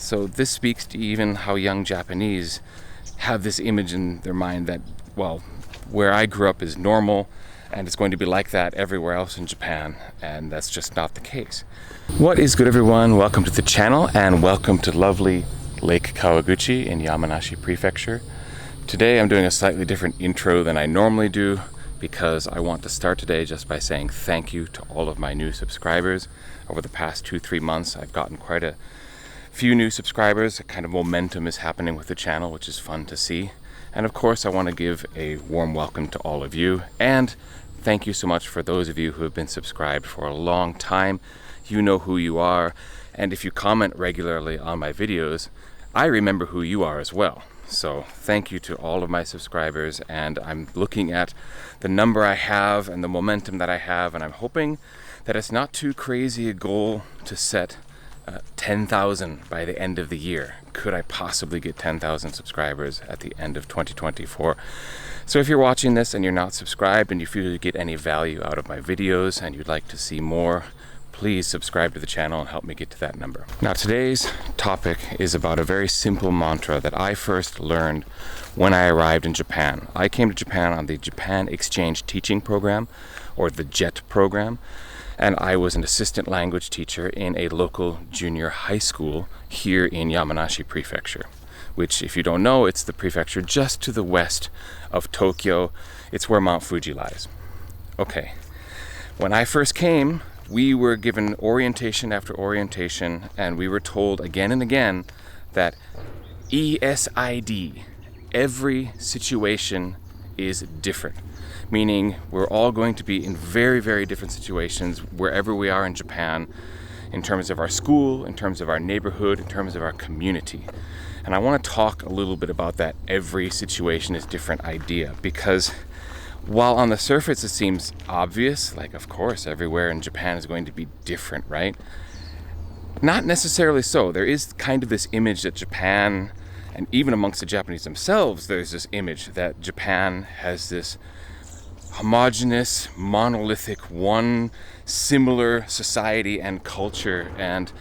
So this speaks to even how young Japanese have this image in their mind that, well, where I grew up is normal and it's going to be like that everywhere else in Japan, and that's just not the case. What is good, everyone? Welcome to the channel and welcome to lovely Lake Kawaguchi in Yamanashi Prefecture. Today I'm doing a slightly different intro than I normally do because I want to start today just by saying thank you to all of my new subscribers. Over the past 2-3 months I've gotten quite a few new subscribers. A kind of momentum is happening with the channel, which is fun to see. And of course I want to give a warm welcome to all of you, and thank you so much for those of you who have been subscribed for a long time. You know who you are, and if you comment regularly on my videos, I remember who you are as well. So thank you to all of my subscribers, and I'm looking at the number I have and the momentum that I have, and I'm hoping that it's not too crazy a goal to set 10,000 by the end of the year. Could I possibly get 10,000 subscribers at the end of 2024? So if you're watching this and you're not subscribed and you feel you get any value out of my videos and you'd like to see more, please subscribe to the channel and help me get to that number. Now today's topic is about a very simple mantra that I first learned when I arrived in Japan. I came to Japan on the Japan Exchange Teaching Program, or the JET program, and I was an assistant language teacher in a local junior high school here in Yamanashi Prefecture, which, if you don't know, it's the prefecture just to the west of Tokyo. It's where Mount Fuji lies. Okay, when I first came, we were given orientation after orientation, and we were told again and again that ESID, every situation is different. Meaning we're all going to be in very, very different situations wherever we are in Japan, in terms of our school, in terms of our neighborhood, in terms of our community. And I want to talk a little bit about that every situation is different idea, because while on the surface it seems obvious, like of course everywhere in Japan is going to be different, right? Not necessarily so. There is kind of this image that Japan, and even amongst the Japanese themselves, there's this image that Japan has this homogeneous, monolithic, one similar society and culture, and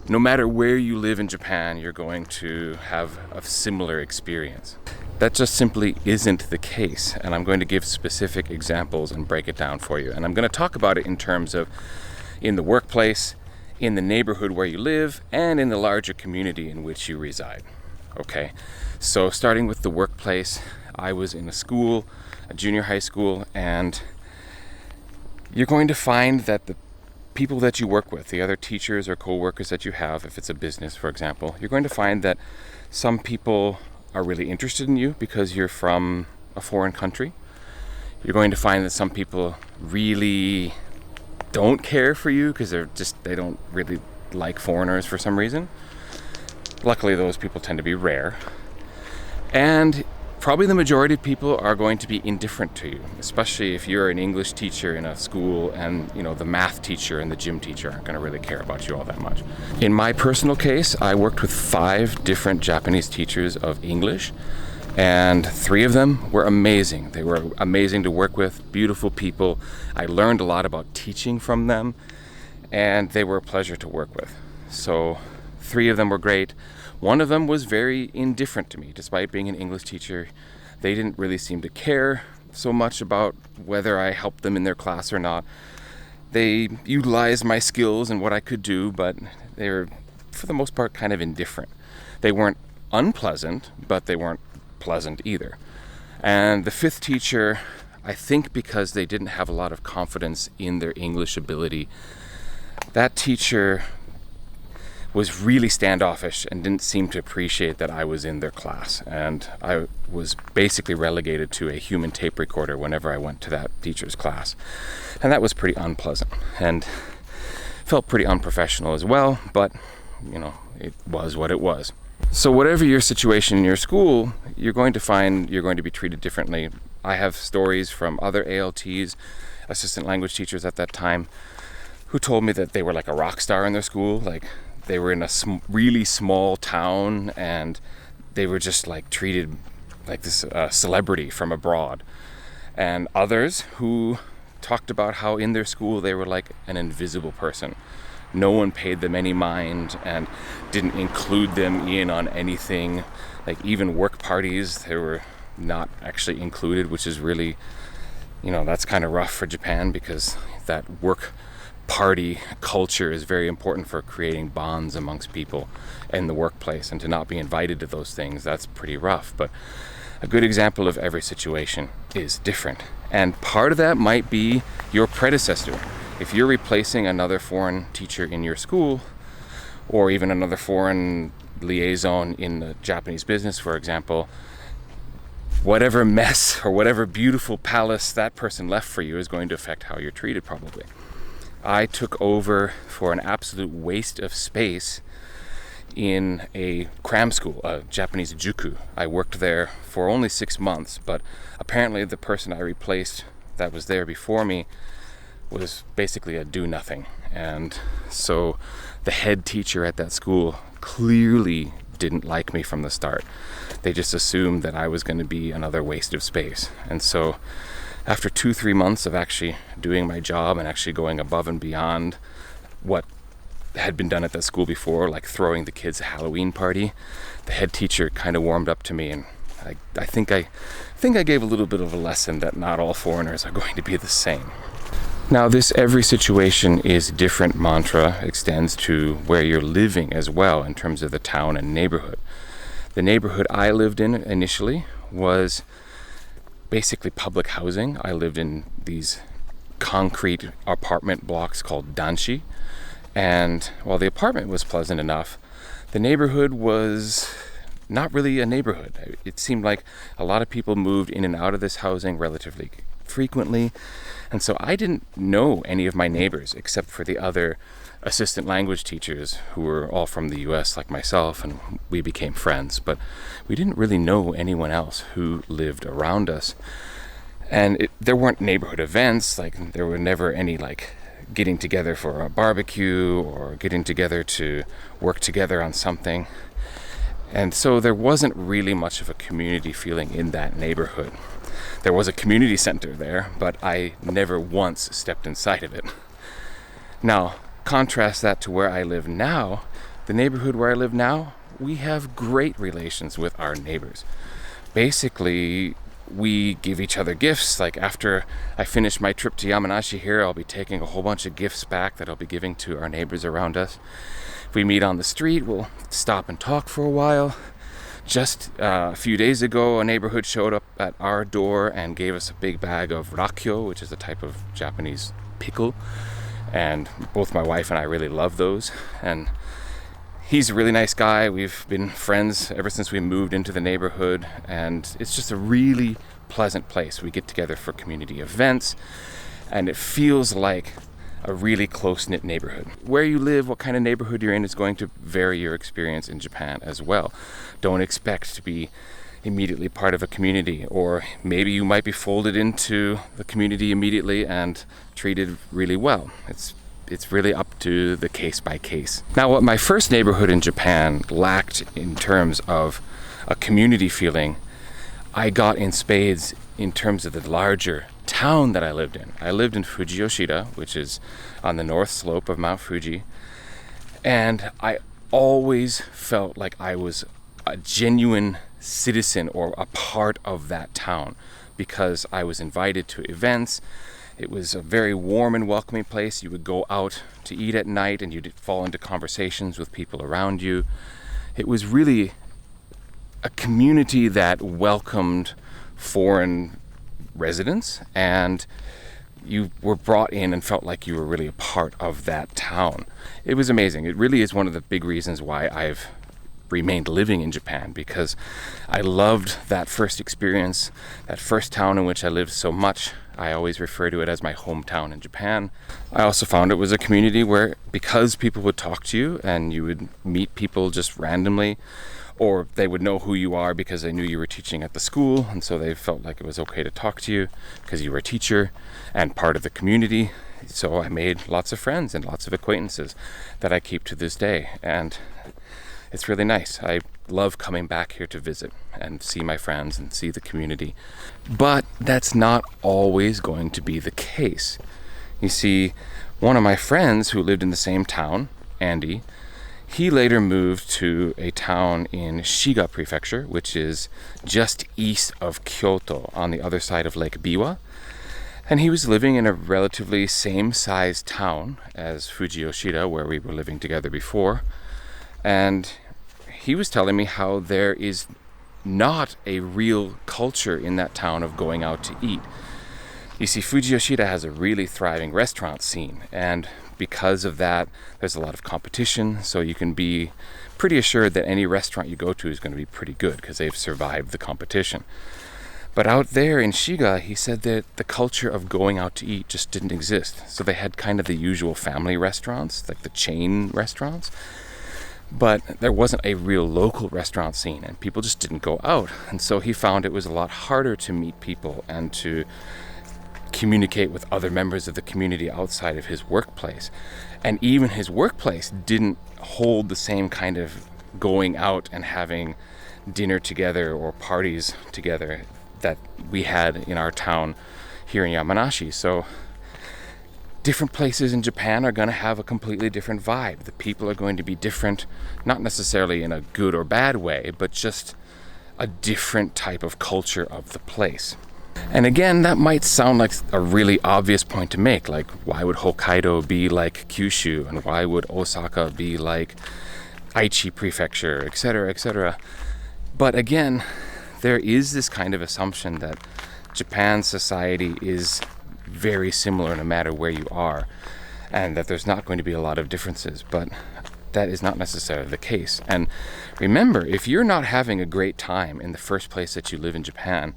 no matter where you live in Japan, you're going to have a similar experience. That just simply isn't the case, and I'm going to give specific examples and break it down for you. And I'm going to talk about it in terms of in the workplace, in the neighborhood where you live, and in the larger community in which you reside. Okay, so starting with the workplace, I was in a junior high school, and you're going to find that the people that you work with, the other teachers or co-workers that you have, if it's a business, for example, you're going to find that some people are really interested in you because you're from a foreign country. You're going to find that some people really don't care for you because they don't really like foreigners for some reason. Luckily, those people tend to be rare. And probably the majority of people are going to be indifferent to you, especially if you're an English teacher in a school and, you know, the math teacher and the gym teacher aren't going to really care about you all that much. In my personal case, I worked with 5 different Japanese teachers of English, and 3 of them were amazing. They were amazing to work with, beautiful people. I learned a lot about teaching from them, and they were a pleasure to work with. So 3 of them were great. One of them was very indifferent to me, despite being an English teacher. They didn't really seem to care so much about whether I helped them in their class or not. They utilized my skills and what I could do, but they were, for the most part, kind of indifferent. They weren't unpleasant, but they weren't pleasant either. And the 5th teacher, I think because they didn't have a lot of confidence in their English ability, that teacher was really standoffish and didn't seem to appreciate that I was in their class. And I was basically relegated to a human tape recorder whenever I went to that teacher's class. And that was pretty unpleasant and felt pretty unprofessional as well, but you know, it was what it was. So whatever your situation in your school, you're going to find you're going to be treated differently. I have stories from other ALTs, assistant language teachers at that time, who told me that they were like a rock star in their school. Like, they were in a really small town and they were just like treated like this celebrity from abroad. And others who talked about how in their school they were like an invisible person. no one paid them any mind and didn't include them in on anything. Like even work parties, they were not actually included, which is really, that's kind of rough for Japan, because that work party culture is very important for creating bonds amongst people in the workplace, and to not be invited to those things, that's pretty rough. But a good example of every situation is different, and part of that might be your predecessor. If you're replacing another foreign teacher in your school, or even another foreign liaison in the Japanese business, for example, whatever mess or whatever beautiful palace that person left for you is going to affect how you're treated, probably. I took over for an absolute waste of space in a cram school, a Japanese juku. I worked there for only 6 months, but apparently the person I replaced that was there before me was basically a do-nothing. And so the head teacher at that school clearly didn't like me from the start. They just assumed that I was going to be another waste of space. And so after 2-3 months of actually doing my job and actually going above and beyond what had been done at that school before, like throwing the kids a Halloween party, the head teacher kind of warmed up to me, and I think I gave a little bit of a lesson that not all foreigners are going to be the same. Now, this every situation is different mantra extends to where you're living as well, in terms of the town and neighborhood. The neighborhood I lived in initially was basically public housing. I lived in these concrete apartment blocks called danshi, and while the apartment was pleasant enough, the neighborhood was not really a neighborhood. It seemed like a lot of people moved in and out of this housing relatively frequently, and so I didn't know any of my neighbors except for the other assistant language teachers who were all from the US like myself, and we became friends, but we didn't really know anyone else who lived around us. And there weren't neighborhood events, like there were never any like getting together for a barbecue or getting together to work together on something. And so there wasn't really much of a community feeling in that neighborhood. There was a community center there, but I never once stepped inside of it. Now, contrast that to where I live now. The neighborhood where I live now, we have great relations with our neighbors. Basically, we give each other gifts. Like after I finish my trip to Yamanashi here, I'll be taking a whole bunch of gifts back that I'll be giving to our neighbors around us. If we meet on the street, we'll stop and talk for a while. Just a few days ago, a neighborhood showed up at our door and gave us a big bag of rakyo, which is a type of Japanese pickle. And both my wife and I really love those. And he's a really nice guy. We've been friends ever since we moved into the neighborhood. And it's just a really pleasant place. We get together for community events, and it feels like a really close-knit neighborhood. Where you live, what kind of neighborhood you're in, is going to vary your experience in Japan as well. Don't expect to be immediately part of a community, or maybe you might be folded into the community immediately and treated really well. It's really up to the case by case. Now, what my first neighborhood in Japan lacked in terms of a community feeling, I got in spades in terms of the larger town that I lived in. I lived in Fujiyoshida, which is on the north slope of Mount Fuji, and I always felt like I was a genuine citizen or a part of that town, because I was invited to events. It was a very warm and welcoming place. You would go out to eat at night and you'd fall into conversations with people around you. It was really a community that welcomed foreign residents, and you were brought in and felt like you were really a part of that town. It was amazing. It really is one of the big reasons why I've remained living in Japan, because I loved that first experience, that first town in which I lived so much. I always refer to it as my hometown in Japan. I also found it was a community where, because people would talk to you and you would meet people just randomly, or they would know who you are because they knew you were teaching at the school, and so they felt like it was okay to talk to you because you were a teacher and part of the community. So I made lots of friends and lots of acquaintances that I keep to this day, and it's really nice. I love coming back here to visit and see my friends and see the community. But that's not always going to be the case. You see, One of my friends who lived in the same town, Andy, he later moved to a town in Shiga Prefecture, which is just east of Kyoto on the other side of Lake Biwa. And he was living in a relatively same-sized town as Fujiyoshida, where we were living together before. And he was telling me how there is not a real culture in that town of going out to eat. You see, Fujiyoshida has a really thriving restaurant scene, and because of that, there's a lot of competition, so you can be pretty assured that any restaurant you go to is going to be pretty good because they've survived the competition. But out there in Shiga, he said that the culture of going out to eat just didn't exist. So they had kind of the usual family restaurants, like the chain restaurants, but there wasn't a real local restaurant scene, and people just didn't go out. And so he found it was a lot harder to meet people and to communicate with other members of the community outside of his workplace. And even his workplace didn't hold the same kind of going out and having dinner together or parties together that we had in our town here in Yamanashi. So different places in Japan are going to have a completely different vibe. The people are going to be different, not necessarily in a good or bad way, but just a different type of culture of the place. And again, that might sound like a really obvious point to make, like why would Hokkaido be like Kyushu, and why would Osaka be like Aichi Prefecture, etc., etc. But again, there is this kind of assumption that Japan's society is very similar no matter where you are, and that there's not going to be a lot of differences, but that is not necessarily the case. And remember, if you're not having a great time in the first place that you live in Japan,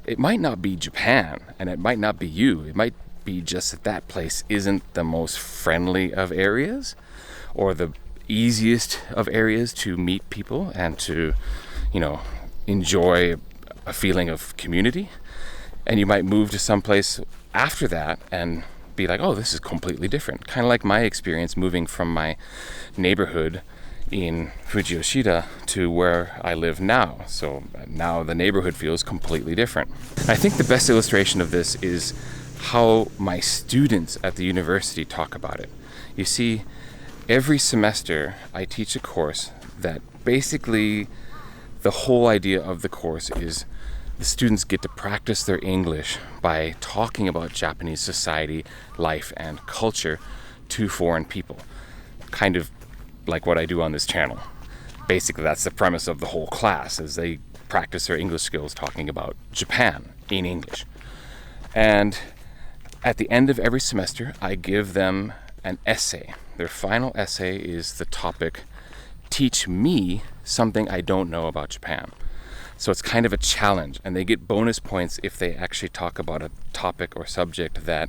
it might not be Japan, and it might not be you. It might be just that that place isn't the most friendly of areas, or the easiest of areas to meet people and to, enjoy a feeling of community. And you might move to someplace after that and be like, oh, this is completely different. Kind of like my experience moving from my neighborhood in Fujiyoshida to where I live now. So now the neighborhood feels completely different. I think the best illustration of this is how my students at the university talk about it. You see, every semester I teach a course that basically the whole idea of the course is the students get to practice their English by talking about Japanese society, life, and culture to foreign people. Kind of like what I do on this channel. Basically, that's the premise of the whole class, is they practice their English skills talking about Japan in English. And at the end of every semester, I give them an essay. Their final essay is the topic, teach me something I don't know about Japan. So it's kind of a challenge, and they get bonus points if they actually talk about a topic or subject that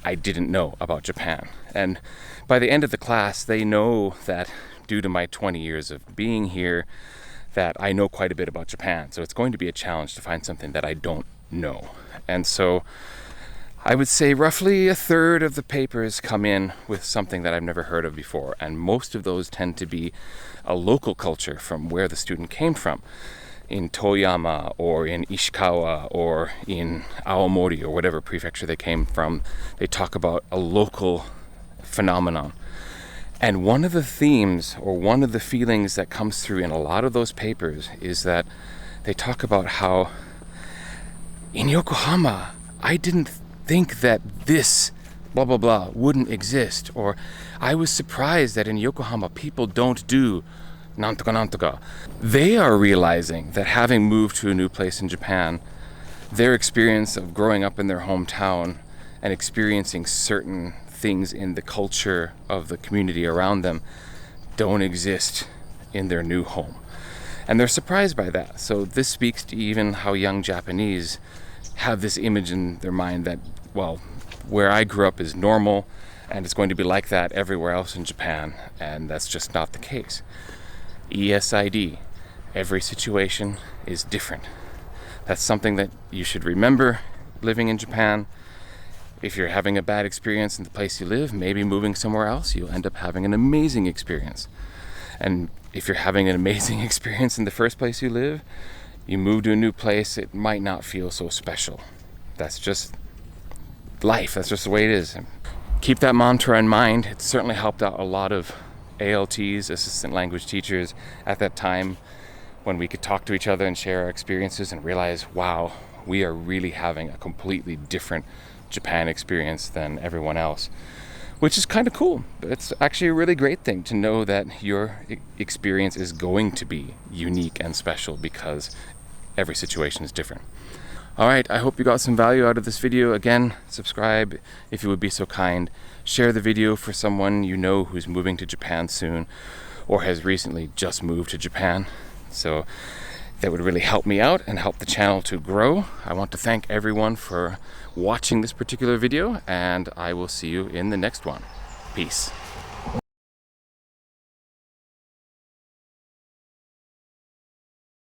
I didn't know about Japan. And by the end of the class, they know that due to my 20 years of being here, that I know quite a bit about Japan. So it's going to be a challenge to find something that I don't know. And so I would say roughly a third of the papers come in with something that I've never heard of before. And most of those tend to be a local culture from where the student came from. In Toyama or in Ishikawa or in Aomori or whatever prefecture they came from, they talk about a local phenomenon. And one of the themes or one of the feelings that comes through in a lot of those papers is that they talk about how in Yokohama, I didn't think that this blah blah blah wouldn't exist, or I was surprised that in Yokohama people don't do nantoka nantoka. They are realizing that having moved to a new place in Japan, their experience of growing up in their hometown and experiencing certain things in the culture of the community around them don't exist in their new home. And they're surprised by that. So this speaks to even how young Japanese have this image in their mind that, well, where I grew up is normal and it's going to be like that everywhere else in Japan, and that's just not the case. ESID, every situation is different. That's something that you should remember living in Japan. If you're having a bad experience in the place you live, maybe moving somewhere else, you'll end up having an amazing experience. And if you're having an amazing experience in the first place you live, you move to a new place, it might not feel so special. That's just life. That's just the way it is. keep that mantra in mind. It certainly helped out a lot of ALTs, assistant language teachers, at that time when we could talk to each other and share our experiences and realize, wow, we are really having a completely different Japan experience than everyone else, which is kind of cool. It's actually a really great thing to know that your experience is going to be unique and special because every situation is different. All right, I hope you got some value out of this video. Again, subscribe if you would be so kind. Share the video for someone you know who's moving to Japan soon or has recently just moved to Japan. So that would really help me out and help the channel to grow. I want to thank everyone for watching this particular video, and I will see you in the next one. Peace.